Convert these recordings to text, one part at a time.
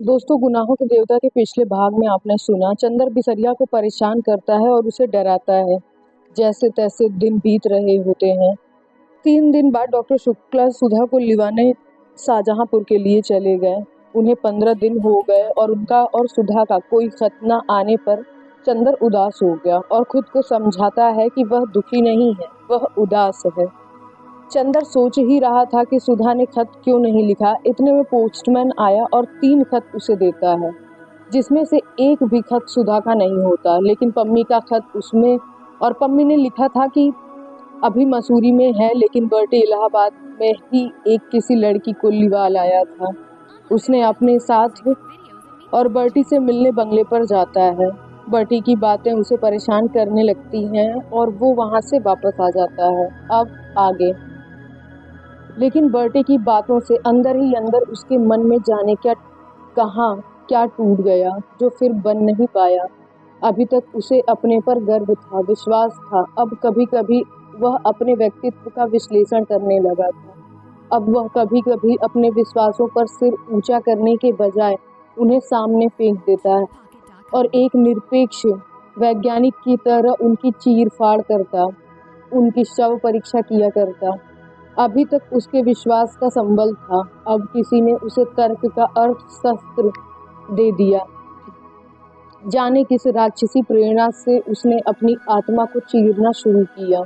दोस्तों, गुनाहों के देवता के पिछले भाग में आपने सुना चंदर बिसरिया को परेशान करता है और उसे डराता है। जैसे तैसे दिन बीत रहे होते हैं। 3 दिन बाद डॉक्टर शुक्ला सुधा को लिवाने शाहजहांपुर के लिए चले गए। उन्हें 15 दिन हो गए और उनका और सुधा का कोई खत न आने पर चंदर उदास हो गया और खुद को समझाता है कि वह दुखी नहीं है, वह उदास है। चंदर सोच ही रहा था कि सुधा ने खत क्यों नहीं लिखा। इतने में पोस्टमैन आया और 3 खत उसे देता है, जिसमें से एक भी खत सुधा का नहीं होता, लेकिन पम्मी का खत उसमें। और पम्मी ने लिखा था कि अभी मसूरी में है, लेकिन बर्टी इलाहाबाद में ही एक किसी लड़की को लिवा लाया था। उसने अपने साथ और बर्टी से मिलने बंगले पर जाता है। बर्टी की बातें उसे परेशान करने लगती हैं और वो वहां से वापस आ जाता है। अब आगे। लेकिन बर्टी की बातों से अंदर ही अंदर उसके मन में जाने कहाँ क्या टूट गया, जो फिर बन नहीं पाया। अभी तक उसे अपने पर गर्व था, विश्वास था। अब कभी कभी वह अपने व्यक्तित्व का विश्लेषण करने लगा था। अब वह कभी कभी अपने विश्वासों पर सिर ऊंचा करने के बजाय उन्हें सामने फेंक देता है और एक निरपेक्ष वैज्ञानिक की तरह उनकी चीर फाड़ करता, उनकी शव परीक्षा किया करता। अभी तक उसके विश्वास का संबल था, अब किसी ने उसे तर्क का अर्थशास्त्र दे दिया। जाने किस राक्षसी प्रेरणा से उसने अपनी आत्मा को चीरना शुरू किया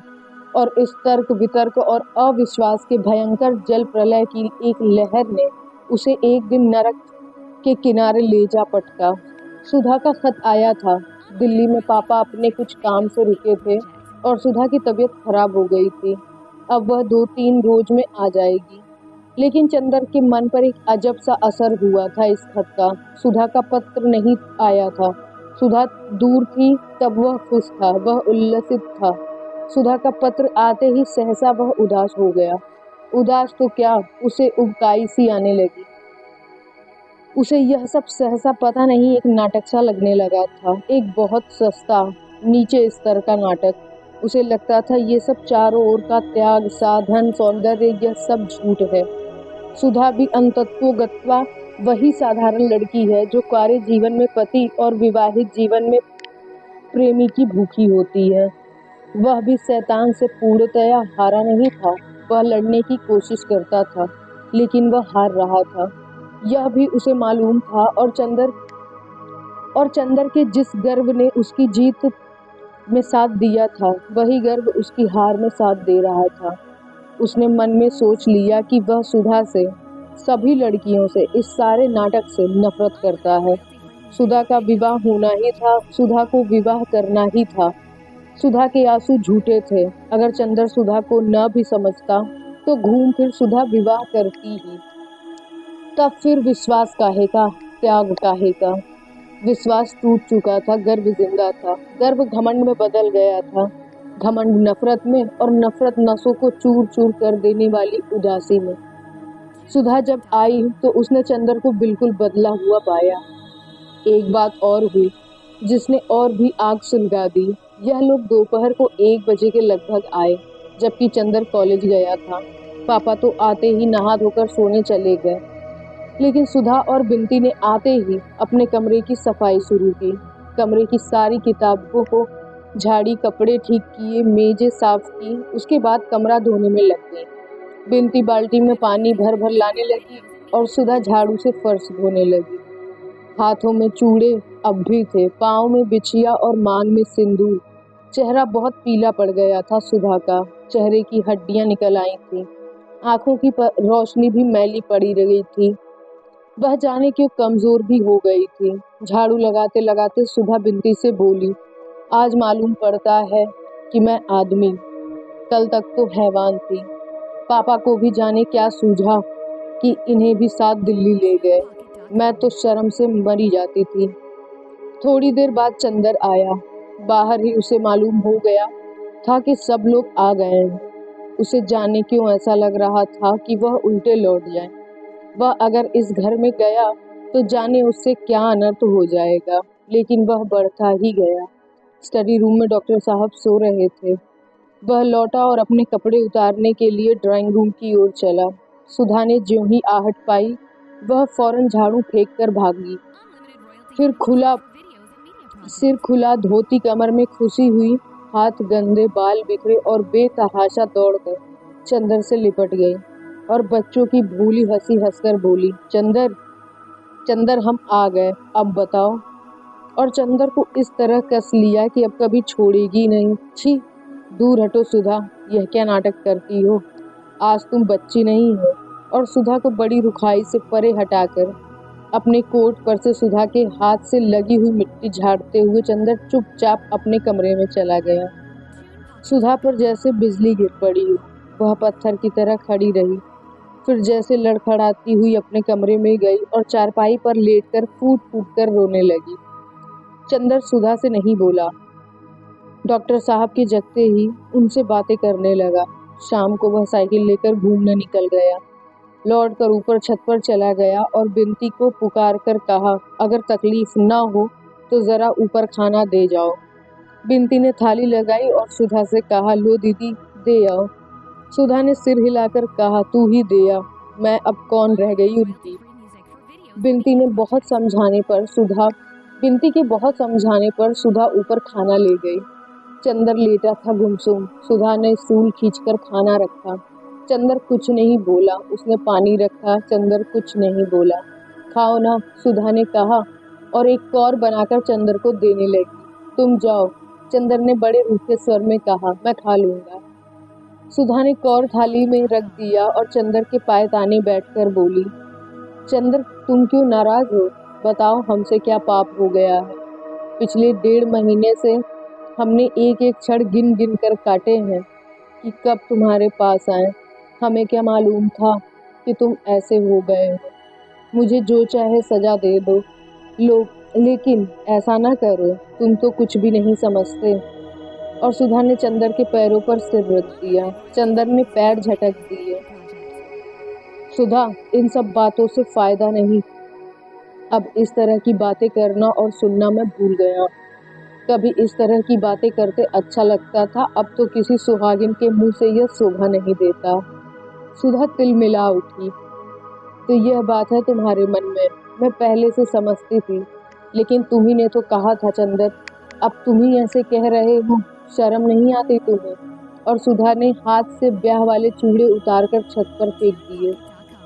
और इस तर्क वितर्क और अविश्वास के भयंकर जल प्रलय की एक लहर ने उसे एक दिन नरक के किनारे ले जा पटका। सुधा का खत आया था। दिल्ली में पापा अपने कुछ काम से रुके थे और सुधा की तबीयत खराब हो गई थी। अब वह 2-3 रोज में आ जाएगी। लेकिन चंदर के मन पर एक अजब सा असर हुआ था इस खत का। सुधा का पत्र नहीं आया था। सुधा दूर थी, तब वह खुश था, वह उल्लसित था। सुधा का पत्र आते ही सहसा वह उदास हो गया। उदास तो क्या, उसे उबकाई सी आने लगी। उसे यह सब सहसा पता नहीं एक नाटक सा लगने लगा था, एक बहुत सस्ता नीचे स्तर का नाटक। उसे लगता था ये सब चारों ओर का त्याग, साधन, सौंदर्य, यह सब झूठ है। सुधा भी अंतत्वगत्वा वही साधारण लड़की है जो कार्य जीवन में पति और विवाहित जीवन में प्रेमी की भूखी होती है। वह भी शैतान से पूर्णतया हारा नहीं था। वह लड़ने की कोशिश करता था, लेकिन वह हार रहा था। यह भी उसे मालूम था। और चंदर के जिस गर्व ने उसकी जीत में साथ दिया था, वही गर्व उसकी हार में साथ दे रहा था। उसने मन में सोच लिया कि वह सुधा से, सभी लड़कियों से, इस सारे नाटक से नफरत करता है। सुधा का विवाह होना ही था, सुधा को विवाह करना ही था। सुधा के आंसू झूठे थे। अगर चंदर सुधा को न भी समझता तो घूम फिर सुधा विवाह करती ही। तब फिर विश्वास काहे का, त्याग काहे का। विश्वास टूट चुका था, गर्व जिंदा था। गर्व घमंड में बदल गया था, घमंड नफरत में, और नफरत नसों को चूर चूर कर देने वाली उदासी में। सुधा जब आई तो उसने चंदर को बिल्कुल बदला हुआ पाया। एक बात और हुई जिसने और भी आग सुलगा दी। यह लोग दोपहर को 1 बजे के लगभग आए, जबकि चंदर कॉलेज गया था। पापा तो आते ही नहा धोकर सोने चले गए, लेकिन सुधा और बिंती ने आते ही अपने कमरे की सफाई शुरू की। कमरे की सारी किताबों को झाड़ी, कपड़े ठीक किए, मेजें साफ की। उसके बाद कमरा धोने में लग गई। बिंती बाल्टी में पानी भर भर लाने लगी और सुधा झाड़ू से फर्श धोने लगी। हाथों में चूड़े अब भी थे, पाँव में बिछिया और मांग में सिंदूर। चेहरा बहुत पीला पड़ गया था सुधा का। चेहरे की हड्डियां निकल आई थी, आंखों की रोशनी भी मैली पड़ी रही थी। वह जाने क्यों कमजोर भी हो गई थी। झाड़ू लगाते लगाते सुधा बिंती से बोली, आज मालूम पड़ता है कि मैं आदमी, कल तक तो हैवान थी। पापा को भी जाने क्या सूझा कि इन्हें भी साथ दिल्ली ले गए। मैं तो शर्म से मरी जाती थी। थोड़ी देर बाद चंदर आया। बाहर ही उसे मालूम हो गया था कि सब लोग आ गए हैं। उसे जाने क्यों ऐसा लग रहा था कि वह उल्टे लौट जाए। वह अगर इस घर में गया तो जाने उससे क्या अनर्थ हो जाएगा, लेकिन वह बढ़ता ही गया। स्टडी रूम में डॉक्टर साहब सो रहे थे। वह लौटा और अपने कपड़े उतारने के लिए ड्राइंग रूम की ओर चला। सुधा ने ज्यों ही आहट पाई वह फौरन झाड़ू फेंक कर भागी। फिर सिर खुला, धोती कमर में खुशी हुई, हाथ गंदे, बाल बिखरे और बेतहाशा दौड़कर चंदर से लिपट गई और बच्चों की भूली हंसी हंसकर बोली, चंदर चंदर हम आ गए, अब बताओ। और चंदर को इस तरह कस लिया कि अब कभी छोड़ेगी नहीं। छी, दूर हटो सुधा, यह क्या नाटक करती हो? आज तुम बच्ची नहीं हो। और सुधा को बड़ी रुखाई से परे हटाकर अपने कोट पर से सुधा के हाथ से लगी हुई मिट्टी झाड़ते हुए चंदर चुपचाप अपने कमरे में चला गया। सुधा पर जैसे बिजली गिर पड़ी हो, वह पत्थर की तरह खड़ी रही। फिर जैसे लड़खड़ाती हुई अपने कमरे में गई और चारपाई पर लेटकर फूट फूट कर रोने लगी। चंदर सुधा से नहीं बोला। डॉक्टर साहब के जगते ही उनसे बातें करने लगा। शाम को वह साइकिल लेकर घूमने निकल गया। लौट कर ऊपर छत पर चला गया और बिनती को पुकार कर कहा, अगर तकलीफ ना हो तो ज़रा ऊपर खाना दे जाओ। बिनती ने थाली लगाई और सुधा से कहा, लो दीदी, दे आओ। सुधा ने सिर हिलाकर कहा, तू ही दे आ, मैं अब कौन रह गई उनकी। बिनती के बहुत समझाने पर सुधा ऊपर खाना ले गई। चंदर लेटा था गुमसुम। सुधा ने स्टूल खींचकर खाना रखा। चंदर कुछ नहीं बोला। उसने पानी रखा। चंदर कुछ नहीं बोला। खाओ ना, सुधा ने कहा और एक कौर बनाकर चंदर को देने लगी। तुम जाओ, चंदर ने बड़े रूखे स्वर में कहा, मैं खा लूंगा। सुधा ने कौर थाली में रख दिया और चंदर के पाए ताने बैठकर बोली, चंदर तुम क्यों नाराज हो? बताओ हमसे क्या पाप हो गया है? पिछले 1.5 महीने से हमने एक एक क्षण गिन गिन कर काटे हैं कि कब तुम्हारे पास आए। हमें क्या मालूम था कि तुम ऐसे हो गए हो। मुझे जो चाहे सजा दे दो लेकिन ऐसा ना करो, तुम तो कुछ भी नहीं समझते। और सुधा ने चंदर के पैरों पर सिर रख दिया। चंदर ने पैर झटक दिए। सुधा, इन सब बातों से फायदा नहीं। अब इस तरह की बातें करना और सुनना मैं भूल गया। कभी इस तरह की बातें करते अच्छा लगता था, अब तो किसी सुहागिन के मुंह से यह शोभा नहीं देता। सुधा तिलमिला उठी। तो यह बात है तुम्हारे मन में, मैं पहले से समझती थी, लेकिन तुम्ही ने तो कहा था चंदर, अब तुम ही ऐसे कह रहे हो, शर्म नहीं आती तुम्हें? और सुधा ने हाथ से ब्याह वाले चूड़े उतारकर छत पर फेंक दिए।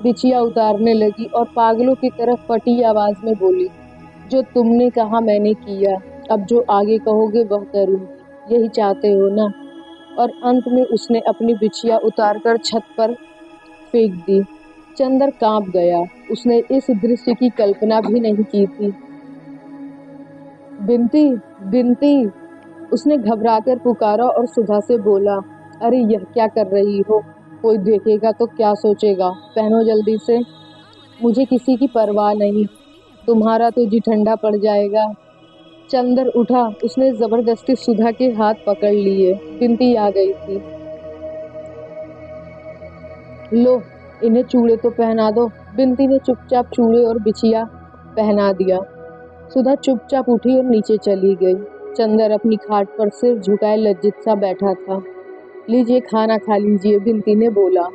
बिछिया उतारने लगी और पागलों की तरफ फटी आवाज में बोली, जो तुमने कहा मैंने किया, अब जो आगे कहोगे वह करूंगी, यही चाहते हो ना? और अंत में उसने अपनी बिछिया उतारकर छत पर फेंक दी। चंदर कांप गया। उसने इस दृश्य की कल्पना भी नहीं की थी। बिनती, बिनती, उसने घबराकर पुकारा और सुधा से बोला, अरे यह क्या कर रही हो? कोई देखेगा तो क्या सोचेगा? पहनो जल्दी से। मुझे किसी की परवाह नहीं, तुम्हारा तो जी ठंडा पड़ जाएगा। चंदर उठा। उसने जबरदस्ती सुधा के हाथ पकड़ लिए। बिनती आ गई थी। लो, इन्हें चूड़े तो पहना दो। बिनती ने चुपचाप चूड़े और बिछिया पहना दिया। सुधा चुपचाप उठी और नीचे चली गई। चंदर अपनी खाट पर सिर झुकाए लज्जित सा बैठा था। लीजिए, खाना खा लीजिए, बिनती ने बोला।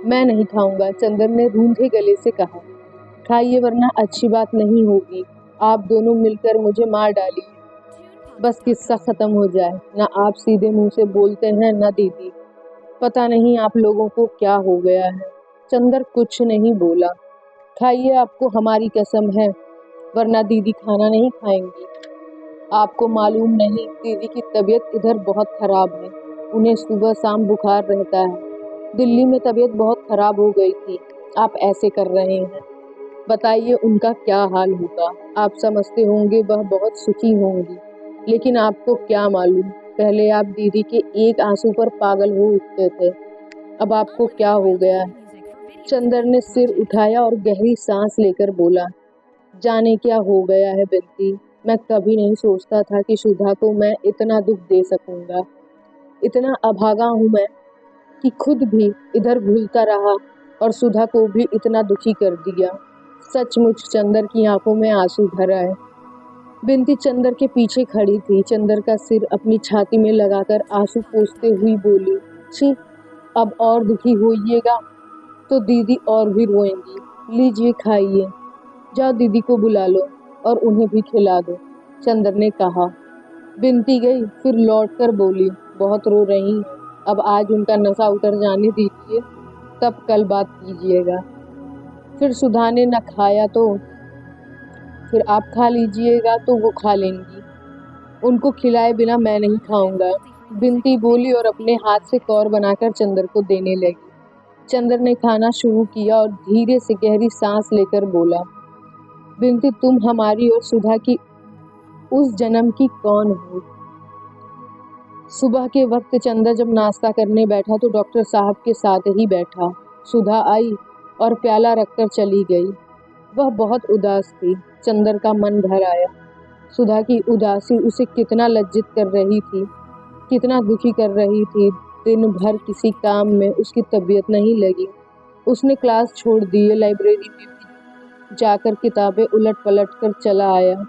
मैं नहीं खाऊंगा, चंदर ने रूंधे गले से कहा। खाइए वरना अच्छी बात नहीं होगी। आप दोनों मिलकर मुझे मार डालिए, बस किस्सा खत्म हो जाए। ना आप सीधे मुंह से बोलते हैं, ना दीदी। पता नहीं आप लोगों को क्या हो गया है। चंदर कुछ नहीं बोला। खाइए, आपको हमारी कसम है, वरना दीदी खाना नहीं खाएंगी। आपको मालूम नहीं, दीदी की तबीयत इधर बहुत खराब है। उन्हें सुबह शाम बुखार रहता है। दिल्ली में तबीयत बहुत खराब हो गई थी। आप ऐसे कर रहे हैं, बताइए उनका क्या हाल होगा। आप समझते होंगे वह बहुत सुखी होंगी, लेकिन आपको क्या मालूम, पहले आप दीदी के एक आंसू पर पागल हो उठते थे, अब आपको क्या हो गया है? चंदर ने सिर उठाया और गहरी सांस लेकर बोला, जाने क्या हो गया है बिनती। मैं कभी नहीं सोचता था कि सुधा को मैं इतना दुख दे सकूंगा। इतना अभागा हूँ मैं कि खुद भी इधर भूलता रहा और सुधा को भी इतना दुखी कर दिया। सचमुच चंदर की आंखों में आंसू भर आए। बिनती चंदर के पीछे खड़ी थी। चंदर का सिर अपनी छाती में लगाकर आंसू पोंछते हुई बोली, छी, अब और दुखी होइएगा तो दीदी और भी रोएंगी। लीजिए खाइए, जाओ दीदी को बुला लो और उन्हें भी खिला दो, चंदर ने कहा। बिनती गई, फिर लौटकर बोली, बहुत रो रही हैं, अब आज उनका नशा उतर जाने दीजिए, तब कल बात कीजिएगा। फिर सुधा ने न खाया तो फिर आप खा लीजिएगा तो वो खा लेंगी, उनको खिलाए बिना मैं नहीं खाऊंगा, बिनती बोली और अपने हाथ से कौर बनाकर चंदर को देने लगी। चंदर ने खाना शुरू किया और धीरे से गहरी सांस लेकर बोला, बिनती तुम हमारी और सुधा की उस जन्म की कौन हो? सुबह के वक्त चंदर जब नाश्ता करने बैठा तो डॉक्टर साहब के साथ ही बैठा। सुधा आई और प्याला रखकर चली गई। वह बहुत उदास थी। चंदर का मन भर आया। सुधा की उदासी उसे कितना लज्जित कर रही थी, कितना दुखी कर रही थी। दिन भर किसी काम में उसकी तबीयत नहीं लगी। उसने क्लास छोड़ दी, लाइब्रेरी में भी जाकर किताबें उलट पलट कर चला आया।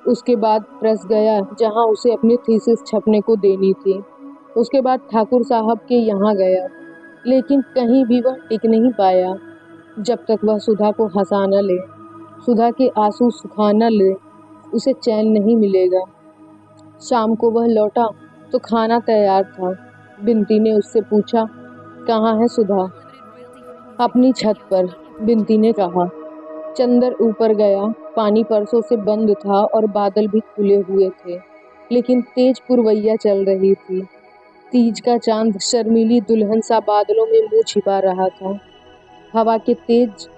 उसके बाद प्रेस गया जहां उसे अपनी थीसिस छपने को देनी थी। उसके बाद ठाकुर साहब के यहाँ गया, लेकिन कहीं भी वह टिक नहीं पाया। जब तक वह सुधा को हंसा न ले, सुधा के आंसू सुखा न ले, उसे चैन नहीं मिलेगा। शाम को वह लौटा तो खाना तैयार था। बिनती ने उससे पूछा, कहाँ है सुधा? अपनी छत पर, बिनती ने कहा। चंदर ऊपर गया। पानी परसों से बंद था और बादल भी खुले हुए थे, लेकिन तेज पुरवैया चल रही थी। तीज का चांद शर्मीली दुल्हन सा बादलों में मुंह छिपा रहा था। हवा के तेज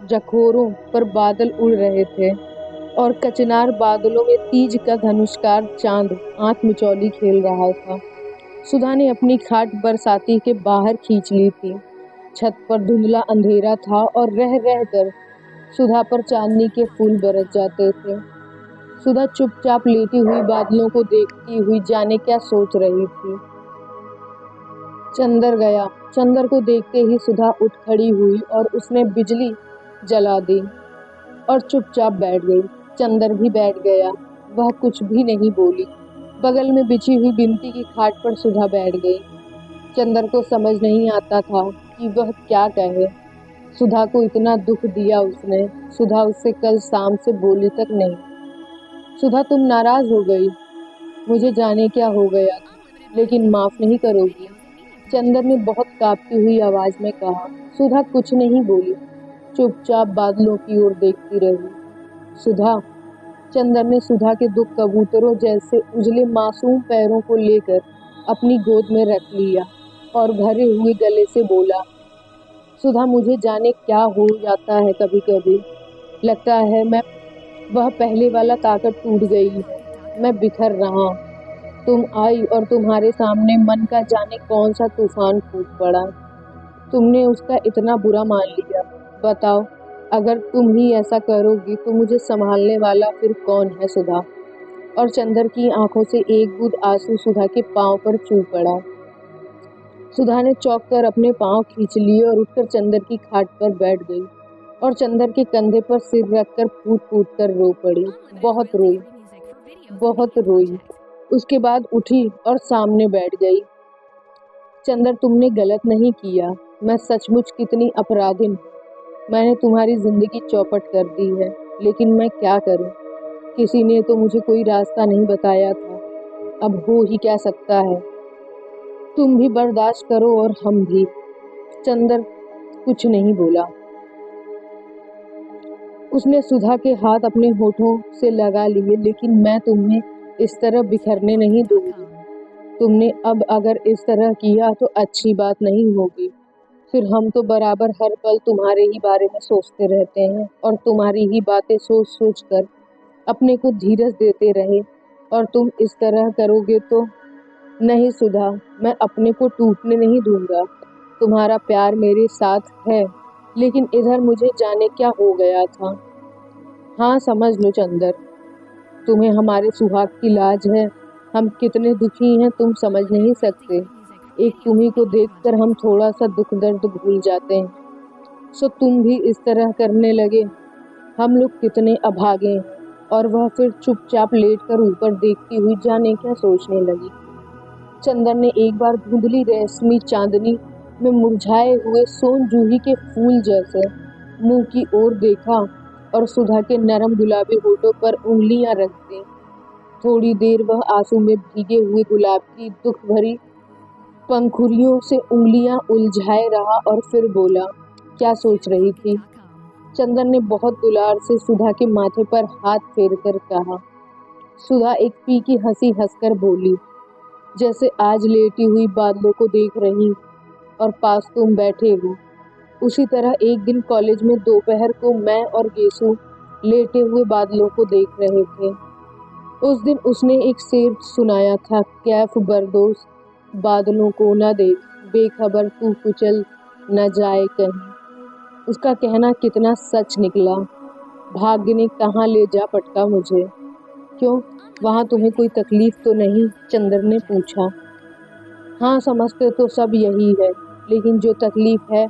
झकोरों पर बादल उड़ रहे थे और कचनार बादलों में तीज का धनुष्कार चांद आंख मिचौली खेल रहा था। सुधा ने अपनी खाट बरसाती के बाहर खींच ली थी। छत पर धुंधला अंधेरा था और रह रह कर सुधा पर चांदनी के फूल बरस जाते थे। सुधा चुपचाप लेटी हुई बादलों को देखती हुई जाने क्या सोच रही थी। चंदर गया। चंदर को देखते ही सुधा उठ खड़ी हुई और उसने बिजली जला दी और चुपचाप बैठ गई। चंदर भी बैठ गया। वह कुछ भी नहीं बोली। बगल में बिछी हुई बिनती की खाट पर सुधा बैठ गई। चंदर को समझ नहीं आता था कि वह क्या कहे। सुधा को इतना दुख दिया उसने। सुधा उससे कल शाम से बोली तक नहीं। सुधा तुम नाराज हो गई, मुझे जाने क्या हो गया, लेकिन माफ नहीं करोगी? चंदर ने बहुत कांपती हुई आवाज में कहा। सुधा कुछ नहीं बोली, चुपचाप बादलों की ओर देखती रही। सुधा, चंदर ने सुधा के दो कबूतरों जैसे उजले मासूम पैरों को लेकर अपनी गोद में रख लिया और भरे हुए गले से बोला, सुधा मुझे जाने क्या हो जाता है, कभी कभी लगता है वह पहले वाला ताकत टूट गई है, मैं बिखर रहा। तुम आई और तुम्हारे सामने मन का जाने कौन सा तूफान फूट पड़ा। तुमने उसका इतना बुरा मान लिया। बताओ, अगर तुम ही ऐसा करोगी तो मुझे संभालने वाला फिर कौन है? सुधा। और चंदर की आंखों से एक बूंद आंसू सुधा के पांव पर चू पड़ा। सुधा ने चौंक कर अपने पांव खींच लिए और उठकर चंदर की खाट पर बैठ गई और चंदर के कंधे पर सिर रखकर फूट फूट कर रो पड़ी। बहुत रोई, बहुत रोई। उसके बाद उठी और सामने बैठ गई। चंदर, तुमने गलत नहीं किया। मैं सचमुच कितनी अपराधिन हूँ। मैंने तुम्हारी जिंदगी चौपट कर दी है, लेकिन मैं क्या करूं? किसी ने तो मुझे कोई रास्ता नहीं बताया था। अब हो ही क्या सकता है। तुम भी बर्दाश्त करो और हम भी। चंदर कुछ नहीं बोला। उसने सुधा के हाथ अपने होठों से लगा लिए। लेकिन मैं तुम्हें इस तरह बिखरने नहीं दूंगी। तुमने अब अगर इस तरह किया तो अच्छी बात नहीं होगी। फिर हम तो बराबर हर पल तुम्हारे ही बारे में सोचते रहते हैं और तुम्हारी ही बातें सोच सोच कर अपने को धीरज देते रहे। और तुम इस तरह करोगे तो? नहीं सुधा, मैं अपने को टूटने नहीं दूंगा। तुम्हारा प्यार मेरे साथ है, लेकिन इधर मुझे जाने क्या हो गया था। हाँ, समझ लो चंदर, तुम्हें हमारे सुहाग की लाज है। हम कितने दुखी हैं तुम समझ नहीं सकते। एक तुम्ही को देखकर हम थोड़ा सा दुख दर्द भूल जाते हैं। सो तुम भी इस तरह करने लगे। हम लोग कितने अभागे हैं। और वह फिर चुपचाप लेटकर ऊपर देखती हुई जाने क्या सोचने लगी। चंदर ने एक बार धुंधली रेशमी चांदनी में मुरझाए हुए सोन जूही के फूल जैसे मुंह की ओर देखा और सुधा के नरम गुलाबी होठों पर उंगलियां रख दी। थोड़ी देर वह आंसू में भीगे हुए गुलाब की दुख भरी पंखुड़ियों से उंगलियां उलझाए रहा और फिर बोला, क्या सोच रही थी? चंदन ने बहुत दुलार से सुधा के माथे पर हाथ फेरकर कहा। सुधा एक फीकी हंसी हंसकर बोली, जैसे आज लेटी हुई बादलों को देख रही और पास तुम बैठे हो, उसी तरह एक दिन कॉलेज में दोपहर को मैं और गेसु लेटे हुए बादलों को देख रहे थे। उस दिन उसने एक शेर सुनाया था, कैफ बरदोस बादलों को न देख, बेखबर तू कुचल न जाए कहीं। उसका कहना कितना सच निकला। भाग्य ने कहाँ ले जा पटका मुझे। क्यों, वहाँ तुम्हें कोई तकलीफ तो नहीं? चंदर ने पूछा। हाँ, समझते तो सब यही है, लेकिन जो तकलीफ है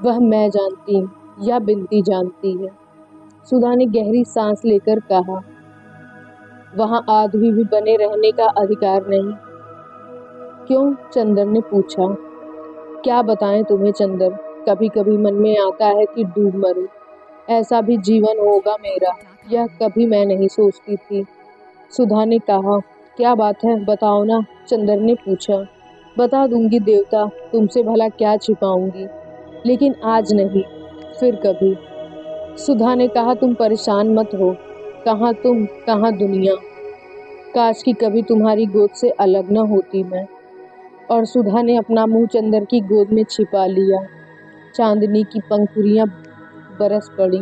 वह मैं जानती हूँ या बिनती जानती है। सुधा ने गहरी सांस लेकर कहा। वहाँ आदमी भी बने रहने का अधिकार नहीं? क्यों? चंदर ने पूछा। क्या बताएं तुम्हें चंदर, कभी कभी मन में आता है कि डूब मरूं। ऐसा भी जीवन होगा मेरा, यह कभी मैं नहीं सोचती थी। सुधा ने कहा। क्या बात है, बताओ ना, चंदर ने पूछा। बता दूंगी देवता, तुमसे भला क्या छिपाऊंगी, लेकिन आज नहीं, फिर कभी। सुधा ने कहा, तुम परेशान मत हो। कहाँ तुम, कहाँ दुनिया। काश कि कभी तुम्हारी गोद से अलग न होती मैं। और सुधा ने अपना मुंह चंदर की गोद में छिपा लिया। चांदनी की पंखुड़ियां बरस पड़ी।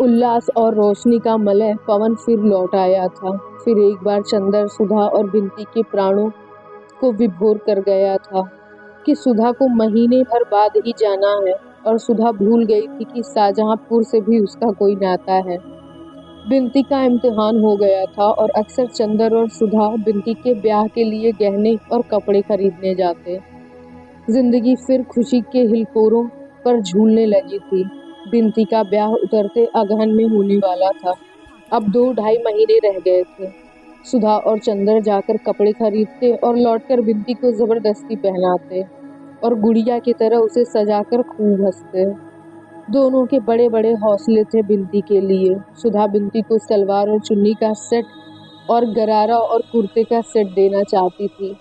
उल्लास और रोशनी का मलय पवन फिर लौट आया था। फिर एक बार चंदर सुधा और बिनती के प्राणों को विभोर कर गया था कि सुधा को महीने भर बाद ही जाना है, और सुधा भूल गई थी कि शाहजहांपुर से भी उसका कोई नाता है। बिनती का इम्तिहान हो गया था और अक्सर चंदर और सुधा बिनती के ब्याह के लिए गहने और कपड़े खरीदने जाते। जिंदगी फिर खुशी के हिलकोरों पर झूलने लगी थी। बिनती का ब्याह उतरते अगहन में होने वाला था। अब 2-2.5 महीने रह गए थे। सुधा और चंदर जाकर कपड़े खरीदते और लौटकर बिनती को जबरदस्ती पहनाते और गुड़िया की तरह उसे सजाकर खूब हंसते। दोनों के बड़े बड़े हौसले थे बिनती के लिए। सुधा बिनती को सलवार और चुन्नी का सेट और गरारा और कुर्ते का सेट देना चाहती थी।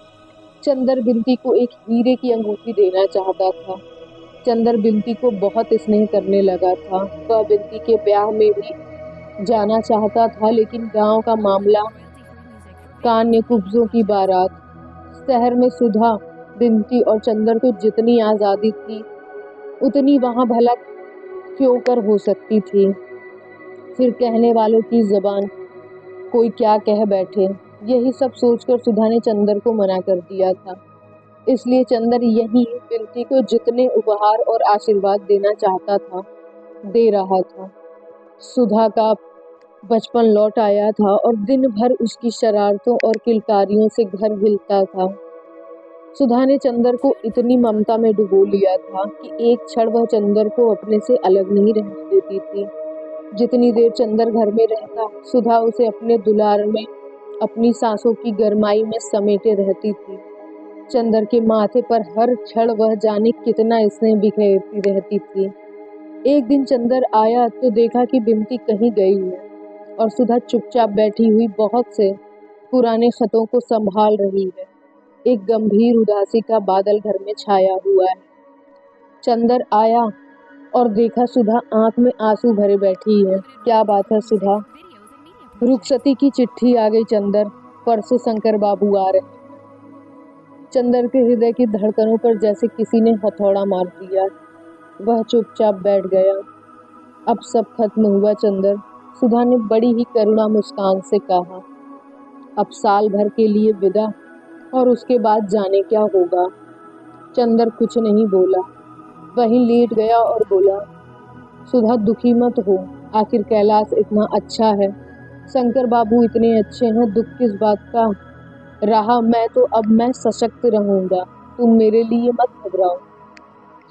चंदर बिनती को एक हीरे की अंगूठी देना चाहता था। चंदर बिनती को बहुत स्नेह करने लगा था। वह बिनती के ब्याह में भी जाना चाहता था, लेकिन गांव का मामला, कान्य कुब्जों की बारात। शहर में सुधा, बिनती और चंदर को जितनी आज़ादी थी उतनी वहाँ भला क्यों कर हो सकती थी। फिर कहने वालों की ज़बान, कोई क्या कह बैठे, यही सब सोचकर सुधा ने चंदर को मना कर दिया था। इसलिए चंदर यही बिनती को जितने उपहार और आशीर्वाद देना चाहता था दे रहा था। सुधा का बचपन लौट आया था और दिन भर उसकी शरारतों और किलकारियों से घर हिलता था। सुधा ने चंदर को इतनी ममता में डुबो लिया था कि एक क्षण वह चंदर को अपने से अलग नहीं रहने देती थी। जितनी देर चंदर घर में रहता, सुधा उसे अपने दुलार में, अपनी सांसों की गरमाई में समेटे रहती थी। चंदर के माथे पर हर क्षण वह जाने कितना स्नेह बिखेरती रहती थी। एक दिन चंदर आया तो देखा कि बिनती कहीं गई है और सुधा चुपचाप बैठी हुई बहुत से पुराने खतों को संभाल रही है। एक गंभीर उदासी का बादल घर में छाया हुआ है। चंदर आया और देखा सुधा आंख में आंसू भरे बैठी है। क्या बात है सुधा? रुखसती की चिट्ठी आ गई चंदर, परसों शंकर बाबू आ रहे हैं। चंदर के हृदय की धड़कनों पर जैसे किसी ने हथौड़ा मार दिया। वह चुपचाप बैठ गया। अब सब खत्म हुआ चंदर, सुधा ने बड़ी ही करुणा मुस्कान से कहा। अब साल भर के लिए विदा, और उसके बाद जाने क्या होगा। चंदर कुछ नहीं बोला, वहीं लेट गया और बोला, सुधा दुखी मत हो, आखिर कैलाश इतना अच्छा है, शंकर बाबू इतने अच्छे हैं, दुख किस बात का। रहा मैं तो अब मैं सशक्त रहूंगा, तुम मेरे लिए मत घबराओ।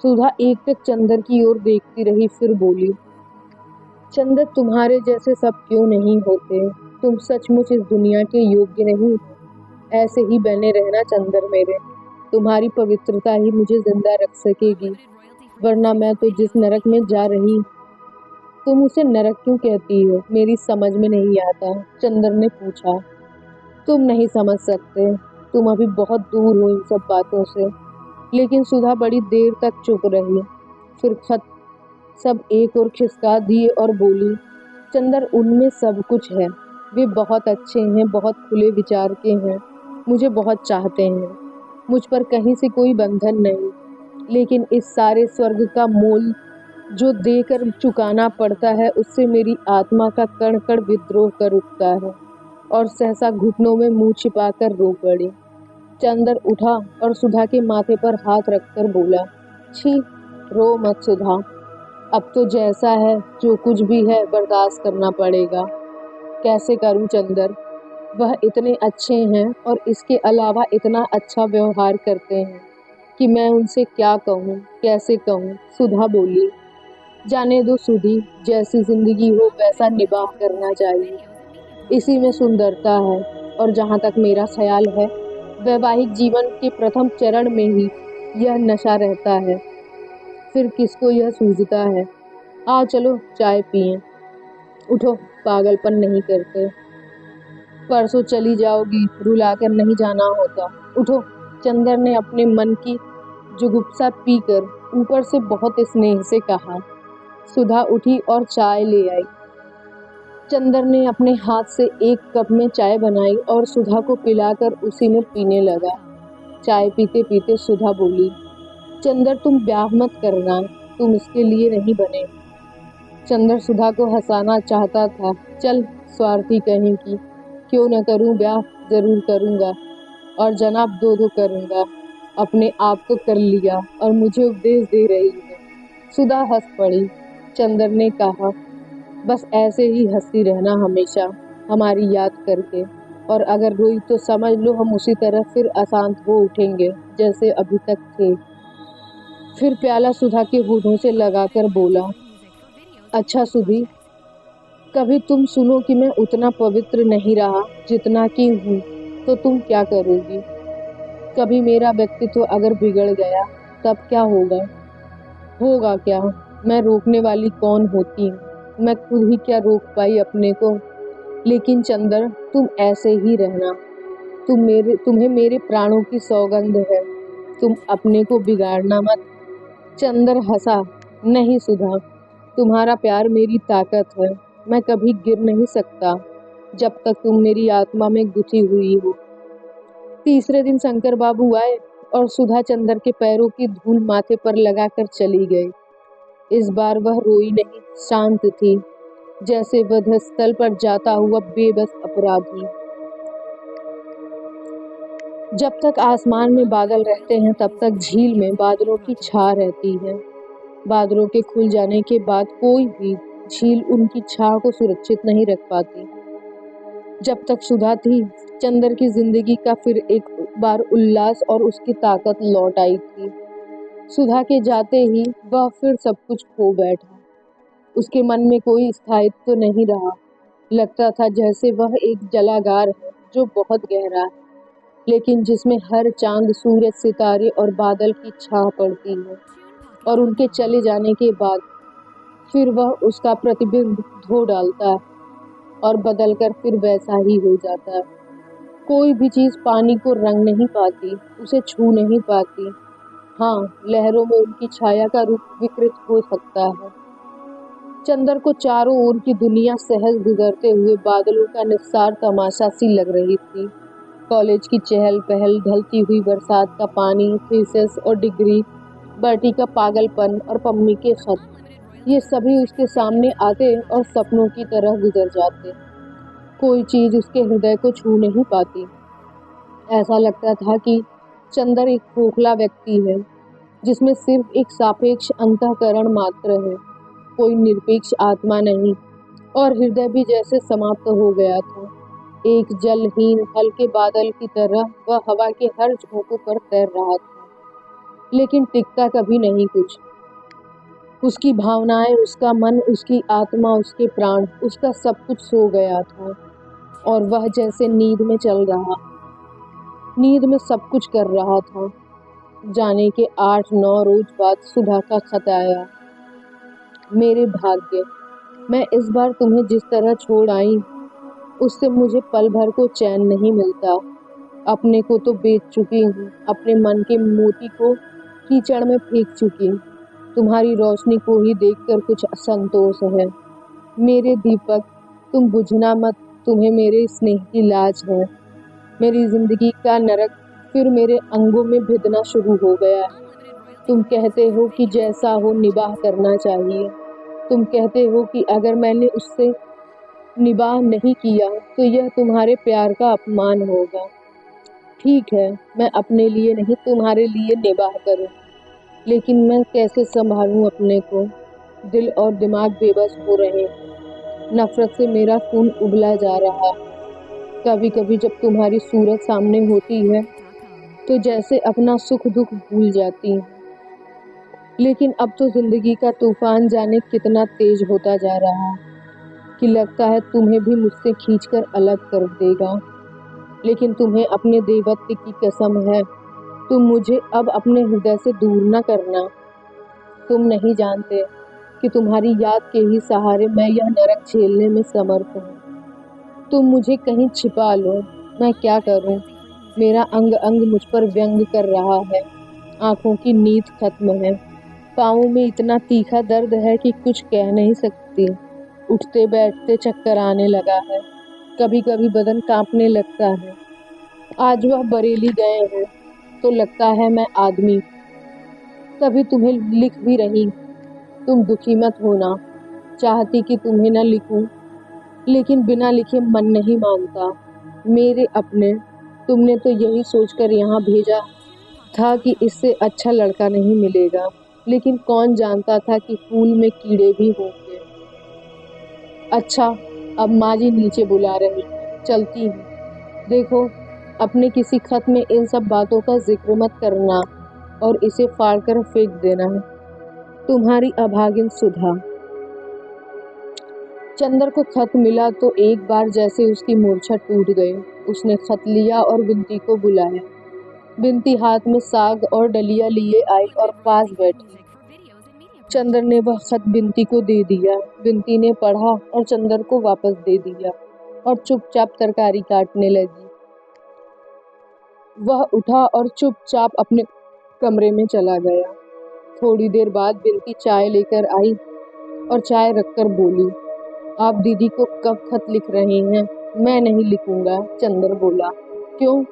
सुधा एकटक चंदर की ओर देखती रही, फिर बोली, चंदर तुम्हारे जैसे सब क्यों नहीं होते, तुम सचमुच इस दुनिया के योग्य नहीं, ऐसे ही बने रहना चंदर मेरे। तुम्हारी पवित्रता ही मुझे जिंदा रख सकेगी, वरना मैं तो जिस नरक में जा रही। तुम उसे नरक क्यों कहती हो? मेरी समझ में नहीं आता, चंदर ने पूछा। तुम नहीं समझ सकते, तुम अभी बहुत दूर हो इन सब बातों से। लेकिन सुधा बड़ी देर तक चुप रही, फिर खत सब एक और खिसका दिए और बोली, चंदर, उनमें सब कुछ है। वे बहुत अच्छे हैं, बहुत खुले विचार के हैं, मुझे बहुत चाहते हैं। मुझ पर कहीं से कोई बंधन नहीं, लेकिन इस सारे स्वर्ग का मोल जो देकर चुकाना पड़ता है, उससे मेरी आत्मा का कण कण विद्रोह कर उठता है और सहसा घुटनों में मुंह छिपाकर रो पड़ी। चंदर उठा और सुधा के माथे पर हाथ रखकर बोला, छी, रो मत सुधा, अब तो जैसा है जो कुछ भी है बर्दाश्त करना पड़ेगा। कैसे करूं चंदर? वह इतने अच्छे हैं और इसके अलावा इतना अच्छा व्यवहार करते हैं कि मैं उनसे क्या कहूं, कैसे कहूं? सुधा बोली, जाने दो सुधी, जैसी जिंदगी हो वैसा निबाह करना चाहिए, इसी में सुंदरता है। और जहाँ तक मेरा ख्याल है, वैवाहिक जीवन के प्रथम चरण में ही यह नशा रहता है, फिर किसको यह सूझता है। आ चलो चाय पिएं। उठो, पागलपन नहीं करते। परसों चली जाओगी, रुलाकर नहीं जाना होता। उठो। चंदर ने अपने मन की जुगुप्सा पीकर ऊपर से बहुत स्नेह से कहा। सुधा उठी और चाय ले आई। चंदर ने अपने हाथ से एक कप में चाय बनाई और सुधा को पिलाकर उसी में पीने लगा। चाय पीते पीते सुधा बोली, चंदर, तुम ब्याह मत करना, तुम इसके लिए नहीं बने। चंदर सुधा को हंसाना चाहता था। चल, स्वार्थी कहीं की, क्यों न करूं ब्याह, जरूर करूंगा, और जनाब दो करूंगा। अपने आप तो कर लिया और मुझे उपदेश दे रही है। सुधा हंस पड़ी। चंदर ने कहा, बस ऐसे ही हंसती रहना हमेशा, हमारी याद करके, और अगर रोई तो समझ लो हम उसी तरह फिर अशांत हो उठेंगे जैसे अभी तक थे। फिर प्याला सुधा के होठों से लगाकर बोला, अच्छा सुधी, कभी तुम सुनो कि मैं उतना पवित्र नहीं रहा जितना कि हूँ, तो तुम क्या करोगी? कभी मेरा व्यक्तित्व अगर बिगड़ गया तब क्या होगा? होगा क्या? मैं रोकने वाली कौन होती हूँ? मैं खुद ही क्या रोक पाई अपने को? लेकिन चंदर, तुम ऐसे ही रहना। तुम्हें मेरे प्राणों की सौगंध है, तुम अपने को बिगाड़ना मत। चंदर हंसा। नहीं सुधा, तुम्हारा प्यार मेरी ताकत है, मैं कभी गिर नहीं सकता जब तक तुम मेरी आत्मा में गुथी हुई हो। तीसरे दिन शंकर बाबू आए और सुधा चंदर के पैरों की धूल माथे पर लगाकर चली गई। इस बार वह रोई नहीं, शांत थी, जैसे वध स्थल पर जाता हुआ बेबस अपराधी। जब तक आसमान में बादल रहते हैं तब तक झील में बादलों की छा रहती है। बादलों के खुल जाने के बाद कोई भी झील उनकी छाह को सुरक्षित नहीं रख पाती। जब तक सुधा थी, चंदर की जिंदगी का फिर एक बार उल्लास और उसकी ताकत लौट आई थी। सुधा के जाते ही वह फिर सब कुछ खो बैठा। उसके मन में कोई स्थायित्व तो नहीं रहा। लगता था जैसे वह एक जलागार है जो बहुत गहरा है, लेकिन जिसमें हर चांद, सूरज, सितारे और बादल की छाह पड़ती है, और उनके चले जाने के बाद फिर वह उसका प्रतिबिंब धो डालता है और बदलकर फिर वैसा ही हो जाता है। कोई भी चीज पानी को रंग नहीं पाती, उसे छू नहीं पाती। हाँ, लहरों में उनकी छाया का रूप विकृत हो सकता है। चंदर को चारों ओर की दुनिया सहज गुजरते हुए बादलों का निस्सार तमाशा सी लग रही थी। कॉलेज की चहल पहल, ढलती हुई बरसात का पानी, थीसिस और डिग्री, बर्टी का पागलपन और पम्मी के खत, ये सभी उसके सामने आते और सपनों की तरह गुजर जाते। कोई चीज उसके हृदय को छू नहीं पाती। ऐसा लगता था कि चंदर एक खोखला व्यक्ति है, जिसमें सिर्फ एक सापेक्ष अंतःकरण मात्र है, कोई निरपेक्ष आत्मा नहीं, और हृदय भी जैसे समाप्त हो गया था। एक जलहीन हल्के बादल की तरह वह हवा के हर झोंकों पर तैर रहा था, लेकिन टिकता कभी नहीं कुछ। उसकी भावनाएं, उसका मन, उसकी आत्मा, उसके प्राण, उसका सब कुछ सो गया था, और वह जैसे नींद में चल रहा, नींद में सब कुछ कर रहा था। जाने के 8-9 रोज बाद सुधा का खत आया। मेरे भाग्य, मैं इस बार तुम्हें जिस तरह छोड़ आई उससे मुझे पल भर को चैन नहीं मिलता। अपने को तो बेच चुकी हूँ, अपने मन के मोती को कीचड़ में फेंक चुकी। तुम्हारी रोशनी को ही देखकर कुछ असंतोष है। मेरे दीपक, तुम बुझना मत, तुम्हें मेरे स्नेह की लाज है। मेरी जिंदगी का नरक फिर मेरे अंगों में भिदना शुरू हो गया है। तुम कहते हो कि जैसा हो निबाह करना चाहिए। तुम कहते हो कि अगर मैंने उससे निबाह नहीं किया तो यह तुम्हारे प्यार का अपमान होगा। ठीक है, मैं अपने लिए नहीं तुम्हारे लिए निबाह करूं, लेकिन मैं कैसे संभालूं अपने को? दिल और दिमाग बेबस हो रहे हैं। नफरत से मेरा खून उबला जा रहा है। कभी कभी जब तुम्हारी सूरत सामने होती है तो जैसे अपना सुख दुख भूल जाती हूँ। लेकिन अब तो जिंदगी का तूफान जाने कितना तेज होता जा रहा है कि लगता है तुम्हें भी मुझसे खींचकर अलग कर देगा। लेकिन तुम्हें अपने देवत्व की कसम है, तुम मुझे अब अपने हृदय से दूर न करना। तुम नहीं जानते कि तुम्हारी याद के ही सहारे मैं यह नरक झेलने में समर्थ हूँ। तुम मुझे कहीं छिपा लो, मैं क्या करूँ? मेरा अंग अंग मुझ पर व्यंग कर रहा है। आंखों की नींद खत्म है। पाँवों में इतना तीखा दर्द है कि कुछ कह नहीं सकती। उठते बैठते चक्कर आने लगा है। कभी कभी बदन कांपने लगता है। आज वह बरेली गए हैं तो लगता है मैं आदमी। तभी तुम्हें लिख भी रही। तुम दुखी मत होना। चाहती कि तुम्हें न लिखूं, लेकिन बिना लिखे मन नहीं मानता। मेरे अपने, तुमने तो यही सोचकर यहाँ भेजा था कि इससे अच्छा लड़का नहीं मिलेगा, लेकिन कौन जानता था कि फूल में कीड़े भी होंगे। अच्छा, अब माँ जी नीचे बुला रही, चलती हूँ। देखो, अपने किसी खत में इन सब बातों का जिक्र मत करना और इसे फाड़कर फेंक देना। तुम्हारी अभागिन सुधा। चंदर को खत मिला तो एक बार जैसे उसकी मूर्छा टूट गई। उसने खत लिया और बिंती को बुलाया। बिंती हाथ में साग और डलिया लिए आई और पास बैठी। चंदर ने वह खत बिंती को दे दिया। बिंती ने पढ़ा और चंदर को वापस दे दिया और चुपचाप तरकारी काटने लगी। वह उठा और चुपचाप अपने कमरे में चला गया। थोड़ी देर बाद बिंती चाय लेकर आई और चाय रखकर बोली, आप दीदी को कब खत लिख रहे हैं? मैं नहीं लिखूंगा, चंदर बोला। क्यों?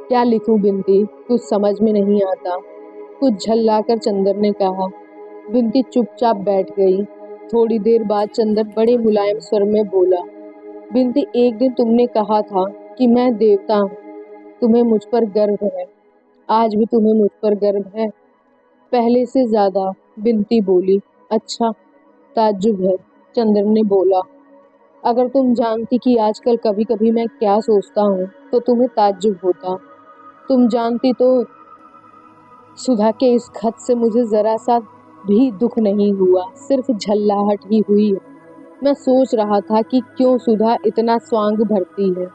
क्या लिखूं बिंती, कुछ समझ में नहीं आता, कुछ झल्लाकर चंदर ने कहा। बिंती चुपचाप बैठ गई। थोड़ी देर बाद चंदर बड़े मुलायम स्वर में बोला, बिंती, एक दिन तुमने कहा था कि मैं देवता हूँ, तुम्हें मुझ पर गर्व है। आज भी तुम्हें मुझ पर गर्व है? पहले से ज्यादा, बिंती बोली। अच्छा, ताज्जुब है, चंदर ने बोला। अगर तुम जानती कि आजकल कभी कभी मैं क्या सोचता हूँ तो तुम्हें ताज्जुब होता। तुम जानती तो सुधा के इस खत से मुझे जरा सा भी दुख नहीं हुआ, सिर्फ झल्लाहट ही हुई। मैं सोच रहा था कि क्यों सुधा इतना स्वांग भरती है,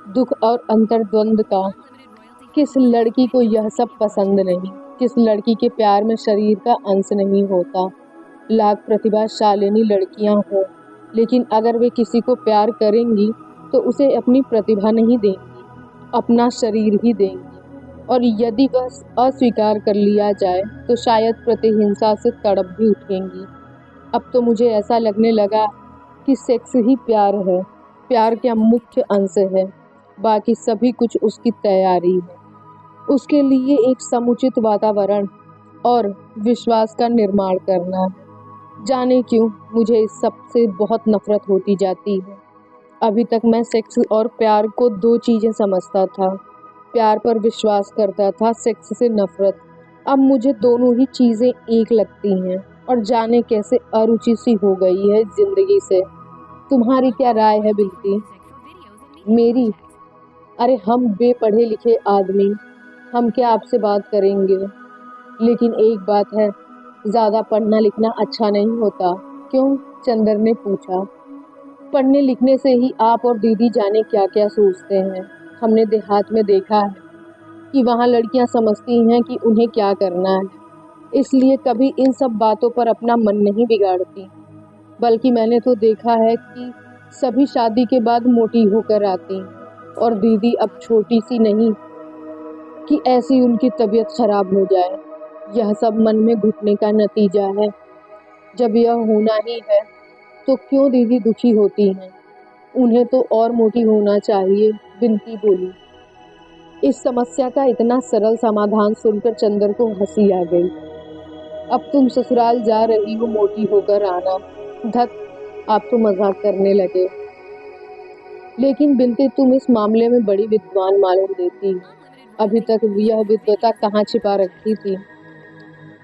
दुख और अंतर्द्वंद का। किस लड़की को यह सब पसंद नहीं? किस लड़की के प्यार में शरीर का अंश नहीं होता? लाख प्रतिभाशालिनी लड़कियां हो, लेकिन अगर वे किसी को प्यार करेंगी तो उसे अपनी प्रतिभा नहीं देंगी, अपना शरीर ही देंगी। और यदि वह अस्वीकार कर लिया जाए तो शायद प्रतिहिंसा से तड़प भी उठेंगी। अब तो मुझे ऐसा लगने लगा कि सेक्स ही प्यार है, प्यार का मुख्य अंश है, बाकी सभी कुछ उसकी तैयारी है। उसके लिए एक समुचित वातावरण और विश्वास का निर्माण करना है। जाने क्यों मुझे इस सब से बहुत नफरत होती जाती है। अभी तक मैं सेक्स और प्यार को दो चीजें समझता था, प्यार पर विश्वास करता था, सेक्स से नफरत। अब मुझे दोनों ही चीजें एक लगती हैं और जाने कैसे अरुचि सी हो गई है जिंदगी से। तुम्हारी क्या राय है बिल्ती? मेरी? अरे हम बेपढ़े लिखे आदमी, हम क्या आपसे बात करेंगे? लेकिन एक बात है, ज्यादा पढ़ना लिखना अच्छा नहीं होता। क्यों? चंदर ने पूछा। पढ़ने लिखने से ही आप और दीदी जाने क्या क्या सोचते हैं। हमने देहात में देखा है, कि वहाँ लड़कियाँ समझती हैं कि उन्हें क्या करना है, इसलिए कभी इन सब बातों पर अपना मन नहीं बिगाड़ती। बल्कि मैंने तो देखा है कि सभी शादी के बाद मोटी होकर आती हैं और दीदी अब छोटी सी नहीं कि ऐसी उनकी तबीयत खराब हो जाए। यह सब मन में घुटने का नतीजा है। जब यह होना ही है तो क्यों दीदी दुखी होती हैं? उन्हें तो और मोटी होना चाहिए, बिनती बोली। इस समस्या का इतना सरल समाधान सुनकर चंदर को हंसी आ गई। अब तुम ससुराल जा रही हो मोटी होकर आना। धत, आप तो मजाक करने लगे। लेकिन बिनती तुम इस मामले में बड़ी विद्वान मालूम देती। अभी तक यह विद्वता कहाँ छिपा रखी थी?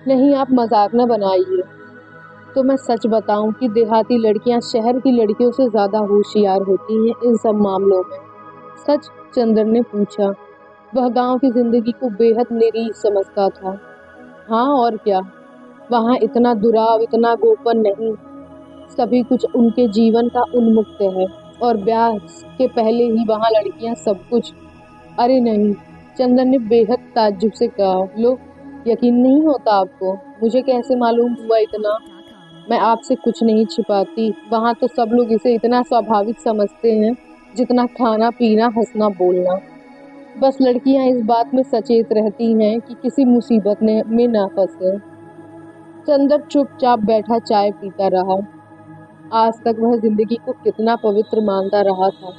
नहीं, आप मजाक न बनाइए। तो मैं सच बताऊं कि देहाती लड़कियां शहर की लड़कियों से ज्यादा होशियार होती हैं इन सब मामलों में। सच? चंदर ने पूछा। वह गांव की जिंदगी को बेहद निरीह समझता था। हाँ और क्या, वहाँ इतना दुराव, इतना गोपन नहीं। सभी कुछ उनके जीवन का उन्मुक्त है और ब्याह के पहले ही वहाँ लड़कियां सब कुछ। अरे नहीं, चंदर ने बेहद ताज्जुब से कहा। लो, यकीन नहीं होता आपको? मुझे कैसे मालूम हुआ इतना? मैं आपसे कुछ नहीं छिपाती। वहाँ तो सब लोग इसे इतना स्वाभाविक समझते हैं जितना खाना पीना हंसना बोलना। बस लड़कियां इस बात में सचेत रहती हैं कि किसी मुसीबत में ना फंसे। चंदर चुपचाप बैठा चाय पीता रहा। आज तक वह जिंदगी को कितना पवित्र मानता रहा था,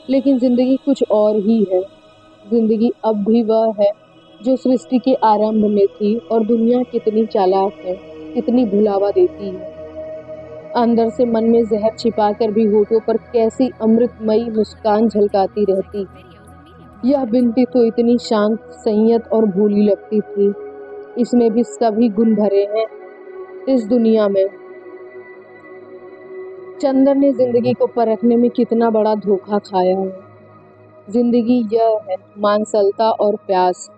लेकिन जिंदगी कुछ और ही है। जिंदगी अब भी वह है जो सृष्टि के आरंभ में थी, और दुनिया कितनी चालाक है, कितनी भुलावा देती है। अंदर से मन में जहर छिपाकर भी होठों पर कैसी अमृतमयी मुस्कान झलकाती रहती। यह बिनती तो इतनी शांत, संयत और भोली लगती थी। इसमें भी सभी गुण भरे हैं इस दुनिया में। चंदर ने जिंदगी को परखने में कितना बड़ा धोखा खाया है। जिंदगी यह है मानसलता और प्यास,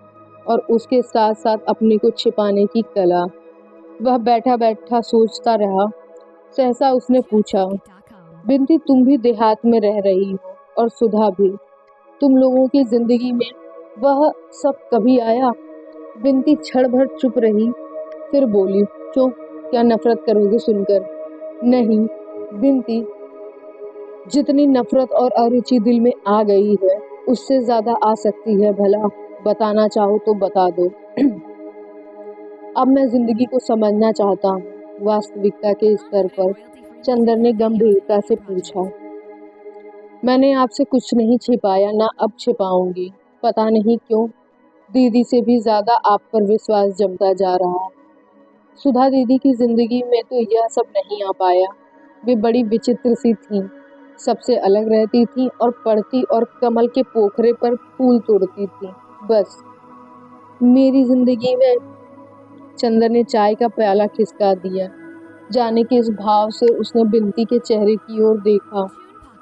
और उसके साथ साथ अपने को छिपाने की कला। वह बैठा बैठा सोचता रहा। सहसा उसने पूछा, बिनती तुम भी देहात में रह रही हो, और सुधा भी। तुम लोगों की जिंदगी में वह सब कभी आया? बिनती क्षण भर चुप रही, फिर बोली, क्यों, क्या नफरत करोगे सुनकर? नहीं बिनती, जितनी नफरत और अरुचि दिल में आ गई है उससे ज्यादा आ सकती है। भला बताना चाहो तो बता दो। अब मैं जिंदगी को समझना चाहता हूँ वास्तविकता के स्तर पर। चंदर ने गंभीरता से पूछा। मैंने आपसे कुछ नहीं छिपाया, ना अब छिपाऊंगी। पता नहीं क्यों दीदी से भी ज्यादा आप पर विश्वास जमता जा रहा है। सुधा दीदी की जिंदगी में तो यह सब नहीं आ पाया। वे बड़ी विचित्र सी थीं, सबसे अलग रहती थीं और पढ़ती और कमल के पोखरे पर फूल तोड़ती थीं। बस मेरी जिंदगी में। चंदर ने चाय का प्याला खिसका दिया। जाने के इस भाव से उसने बिनती के चेहरे की ओर देखा।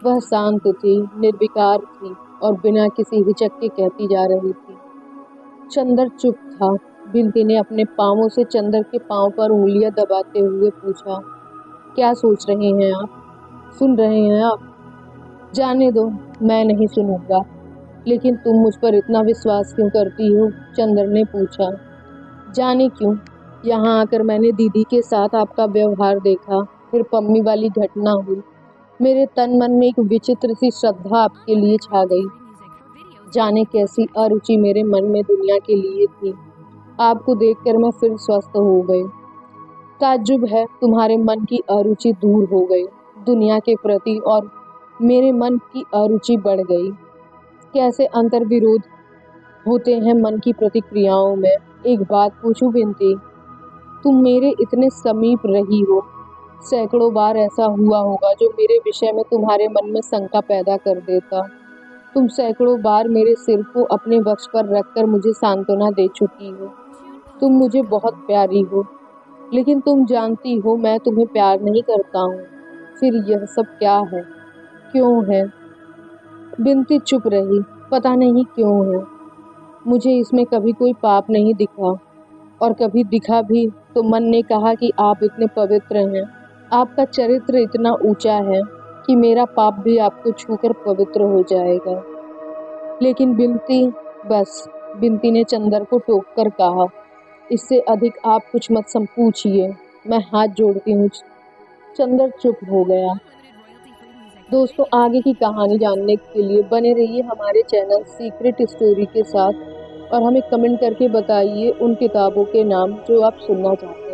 वह शांत थी, निर्विकार थी और बिना किसी हिचक के कहती जा रही थी। चंदर चुप था। बिनती ने अपने पांवों से चंदर के पांव पर उंगलियां दबाते हुए पूछा, क्या सोच रहे हैं आप? सुन रहे हैं आप? जाने दो, मैं नहीं सुनूंगा। लेकिन तुम मुझ पर इतना विश्वास क्यों करती हो? चंदर ने पूछा। जाने क्यों, यहाँ आकर मैंने दीदी के साथ आपका व्यवहार देखा, फिर पम्मी वाली घटना हुई। मेरे तन मन में एक विचित्र सी श्रद्धा आपके लिए छा गई। जाने कैसी अरुचि मेरे मन में दुनिया के लिए थी, आपको देखकर मैं फिर स्वस्थ हो गई। ताज्जुब है, तुम्हारे मन की अरुचि दूर हो गई दुनिया के प्रति, और मेरे मन की अरुचि बढ़ गई। कैसे अंतर विरोध होते हैं मन की प्रतिक्रियाओं में। एक बात पूछूं बिनती, तुम मेरे इतने समीप रही हो, सैकड़ों बार ऐसा हुआ होगा जो मेरे विषय में तुम्हारे मन में शंका पैदा कर देता। तुम सैकड़ों बार मेरे सिर को अपने वक्ष पर रखकर मुझे सांत्वना दे चुकी हो। तुम मुझे बहुत प्यारी हो, लेकिन तुम जानती हो मैं तुम्हें प्यार नहीं करता हूँ। फिर यह सब क्या है, क्यों है? बिनती चुप रही। पता नहीं क्यों है, मुझे इसमें कभी कोई पाप नहीं दिखा, और कभी दिखा भी तो मन ने कहा कि आप इतने पवित्र हैं, आपका चरित्र इतना ऊंचा है कि मेरा पाप भी आपको छूकर पवित्र हो जाएगा। लेकिन बिनती, बस बिंती ने चंदर को टोक कर कहा। इससे अधिक आप कुछ मत पूछिए, मैं हाथ जोड़ती हूँ। चंदर चुप हो गया। दोस्तों, आगे की कहानी जानने के लिए बने रहिए हमारे चैनल सीक्रेट स्टोरी के साथ और हमें कमेंट करके बताइए उन किताबों के नाम जो आप सुनना चाहते हैं।